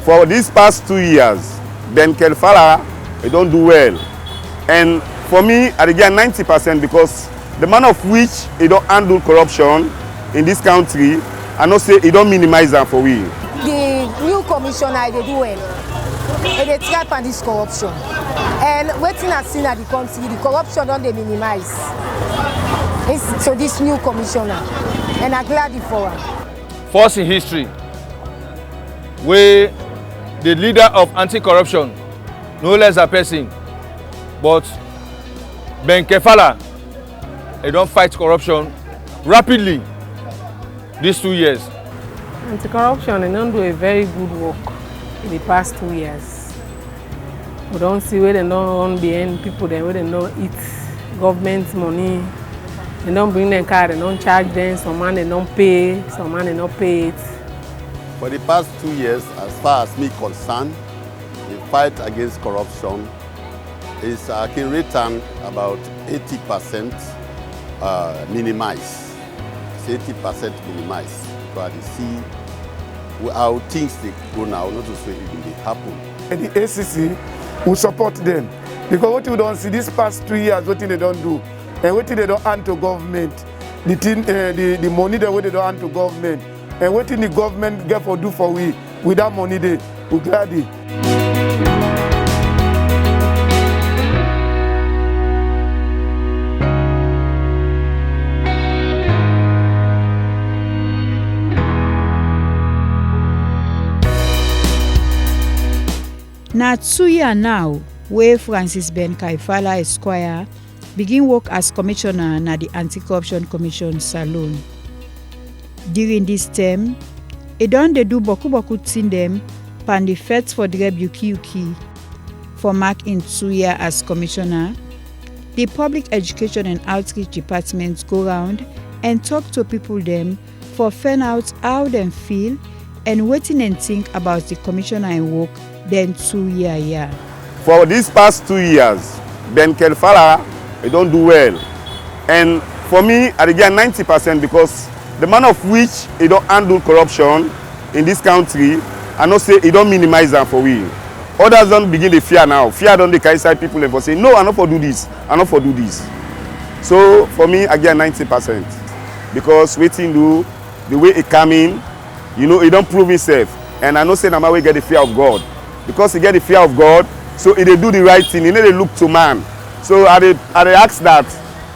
For these past 2 years, Ben Kelfala, they don't do well. And for me, I get 90% because the manner of which he don't handle corruption in this country, I not say he don't minimize them for we. The new commissioner, they do well. They try to this corruption. And waiting at seen at the country, the corruption don't they minimize. So this new commissioner, and I'm glad for him. First in history, where the leader of anti-corruption, no less a person, but Ben Kelfala, they don't fight corruption rapidly these 2 years. Anti-corruption, they don't do a very good work in the past 2 years. We don't see where they don't run behind people, where they don't eat government money. They don't bring them car, they don't charge them, some man they don't pay, some man they don't pay it. For the past 2 years, as far as me concerned, the fight against corruption is in return about 80% minimized. It's 80% minimized. So I see how things they go now, not to say it will happen. The ACC will support them because what you don't see these past 3 years, what they don't do, and what they don't hand to government, the money that they don't hand to government, and what the government get for do for we with that money they will gladly. Na 2 years now, where Francis Ben Kelfala Esquire begin work as commissioner na the Anti-Corruption Commission Salon. During this term, he don dey do boku tin dem pan the fets for the Fbk'S. For mark in 2 years as commissioner, the Public Education and Outreach Department go round and talk to people them for find out how them feel and wetin dem think about the commissioner and work then 2 years. For these past 2 years, Ben Kelfala, they don't do well. And for me, I get 90% because the manner of which he don't handle corruption in this country, I not say he don't minimize them for we. Others don't begin to fear now. Fear don't they carry side people and for say, no, I not for do this, I not for do this. So for me, I get 90% because waiting do the way it come in, you know, he don't prove himself. And I know say now we get the fear of God. Because he get the fear of God, so he they do the right thing, he need to look to man. So I ask that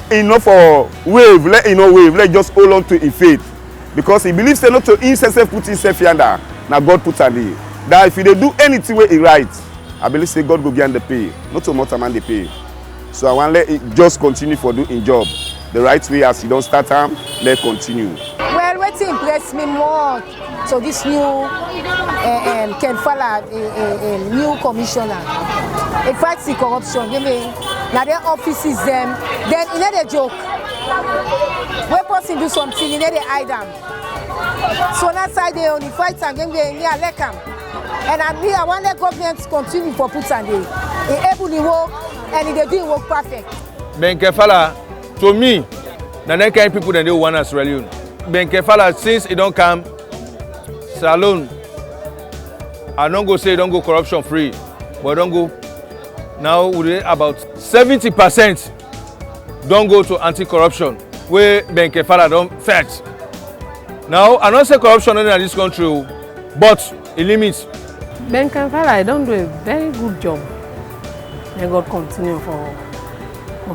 he know for wave, let he know wave, let just hold on to his faith. Because he believes not to himself put himself yonder, now God put on the. That if he they do anything where he right, I believe say God go get the pay, not to much man they pay. So I want let it just continue for doing job the right way as he don't start time, let continue. Well, what impressed me more, so this new Kelfala, new commissioner, he fights the corruption. I mean, now their offices them, then he not a joke. When person do something, he not a hide them. So that side they only fight and then they like them. And I want the government to continue for put and they able to work and they do work perfect. Ben Kelfala, to me, the next kind of people that they want us really. Ben Kelfala, since he don't come Salon, I don't go say don't go corruption free, but don't go. Now we about 70% don't go to anti-corruption where Ben Kelfala don't fight. Now I don't say corruption in this country, but it limits. Ben Kelfala don't do a very good job. May God continue for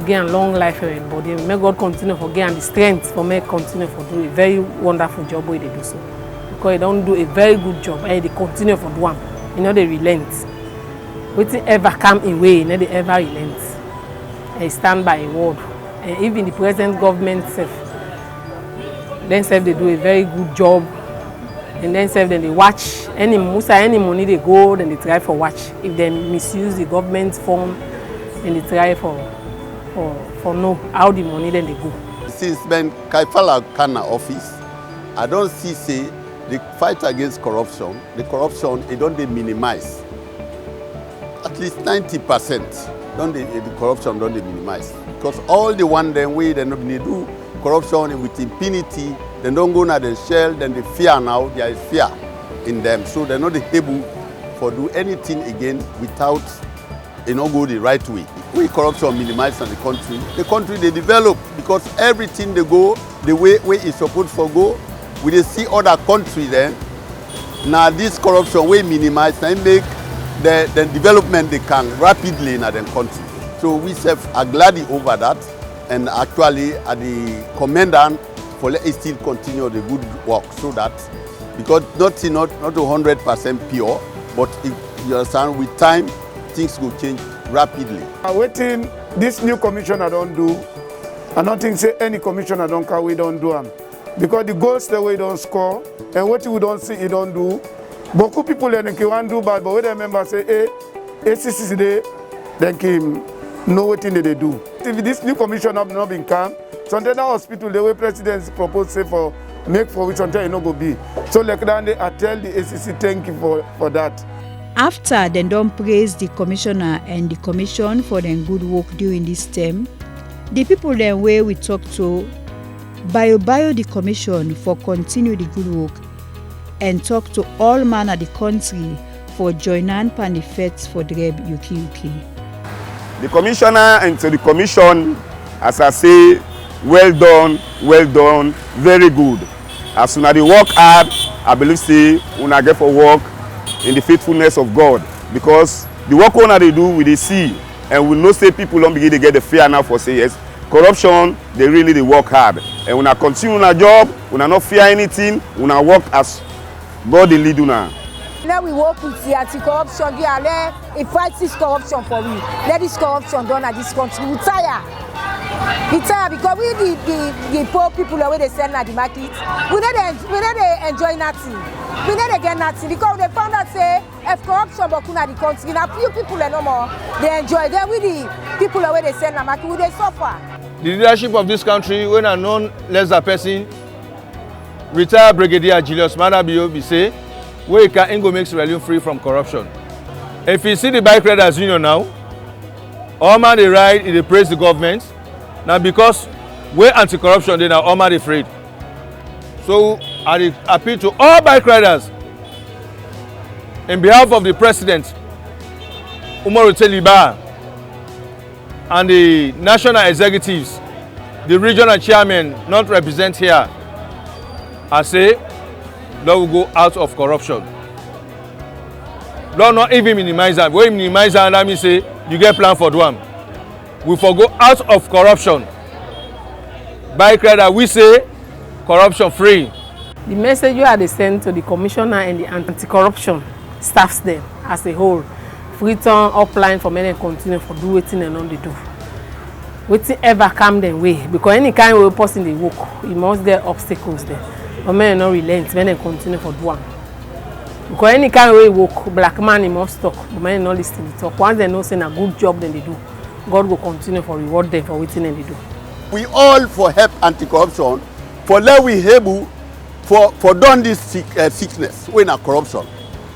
getting long life for everybody. May God continue for getting the strength for me continue for do a very wonderful job where they do so. Because they don't do a very good job and they continue for do one. You know they relent. Waiting ever come in way, you know they ever relent. They stand by a word. And even the present government self, then self they do a very good job. And then self then they watch any money they go, then they try for watch. If they misuse the government fund, then they try for know how the money then they go. Since Ben Kelfala Kana office, I don't see say the fight against corruption, the don't they minimize. At least 90% the corruption don't they minimize. Because all the one then way they not do corruption with impunity, they don't go na the shell, then they fear now, there is fear in them. So they're not able for do anything again without go the right way. We corruption minimize in the country they develop because everything they go the way it's supposed to go. We dey see other countries then. Now this corruption we minimize and make the development they can rapidly in the country. So we are glad over that, and actually the commandant for let it still continue the good work so that because not 100% pure, but if you understand with time things will change rapidly. Waiting this new commissioner don't do, I don't think say any commissioner don't carry don't do them. Because the goals the way don't score and what you don't see you don't do. Beaucoup people then can do bad, but when the members say hey, ACC day, then can know what thing they do. If this new commissioner have not been calm, sometimes that hospital the way presidents propose say for make for which sometimes it no go be. So like that I tell the ACC thank you for that. After they don't praise the commissioner and the commission for their good work during this term, the people then where we talk to bio the commission for continue the good work and talk to all man at the country for joining pan the fete for Dreb Yuki. The commissioner and to the commission, as I say, well done, very good. As soon as they work hard, I believe say una get for work in the faithfulness of God, because the work una they do we they see and we know say people don't begin to get the fear now for say yes. Corruption, they really work hard. And when I continue una job, when I not fear anything, when I work as God they lead una. Let we work with the anti-corruption, let fight this corruption for we. Let this corruption done at this country. We tire because we the poor people the way they sell at the market. We don't enjoy nothing. We don't get nothing because they found out say if corruption but at the country, now few people no more they enjoy. Then we the people the way they sell at the market, we they suffer. The leadership of this country, when a known lesser person, retired Brigadier Julius Madabio, be say, where he can go make Sierra Leone free from corruption. If you see the bike riders union now, all man they ride, they praise the government. Now because we're anti-corruption, they now all man afraid. So I appeal to all bike riders, in behalf of the president, Umaru Teliba, and the national executives, the regional chairman not represent here, I say, Lord will go out of corruption. Lord not even minimize that. When you minimize that, that means say you get plan for one. We forgo out of corruption. Bike rider, we say corruption free. The message you are to send to the commissioner and the anti-corruption staffs them as a whole. Freetown upline for men and continue for do waiting and on the do. Waiting ever come their way because any kind of person they work, you must get obstacles there. But men not relent, men and continue for do one. Because any kind of way work, black man he must talk, but men not listen to talk. Once they know saying a good job then they do, God will continue for reward them for waiting and they do. We all for help anti-corruption, for let we able for done this sickness when a corruption.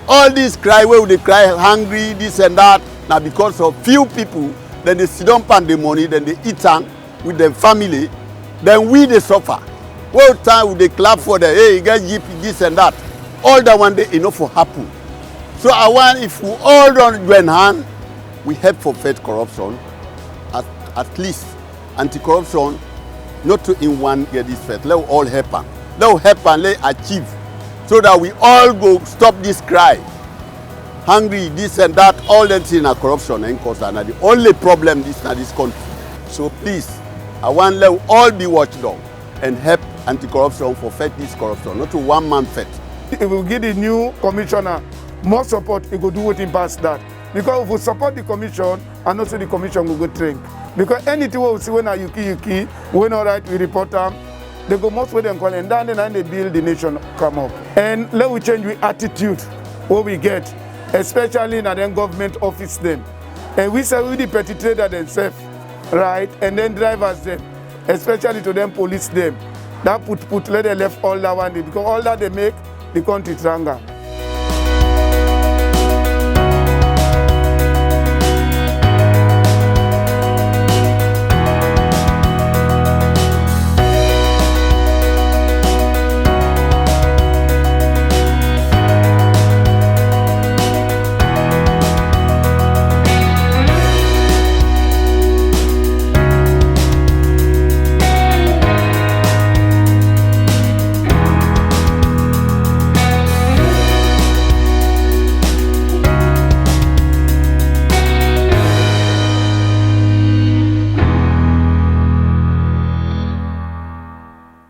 All this cry where they cry hungry, this and that, now because of few people, then they sit down and the money, then they eat with their family, then we they suffer. Well time they clap for the hey, you guys give this and that. All that one day enough will happen. So I want if we all don't join hand, we help for fight corruption. At least anti-corruption, not to in one get this fight. Let all help and let help and let achieve. So that we all go stop this cry. Hungry, this and that, all that things are corruption and cause are the only problem this country. So please, I want let all be watchdog and help anti-corruption for fight this corruption, not to one man fight. It will give the new commissioner more support, it will do what in past that. Because if we support the commission, and also the commission will go drink. Because anything we see when a yuki, when all right, we report them, they go most with them call and then they build the nation come up. And let we change the attitude what we get, especially in the government office them. And we say we the petty trader themselves, right? And then drivers them, especially to them police them. That put let them left all that one day because all that they make the country stronger.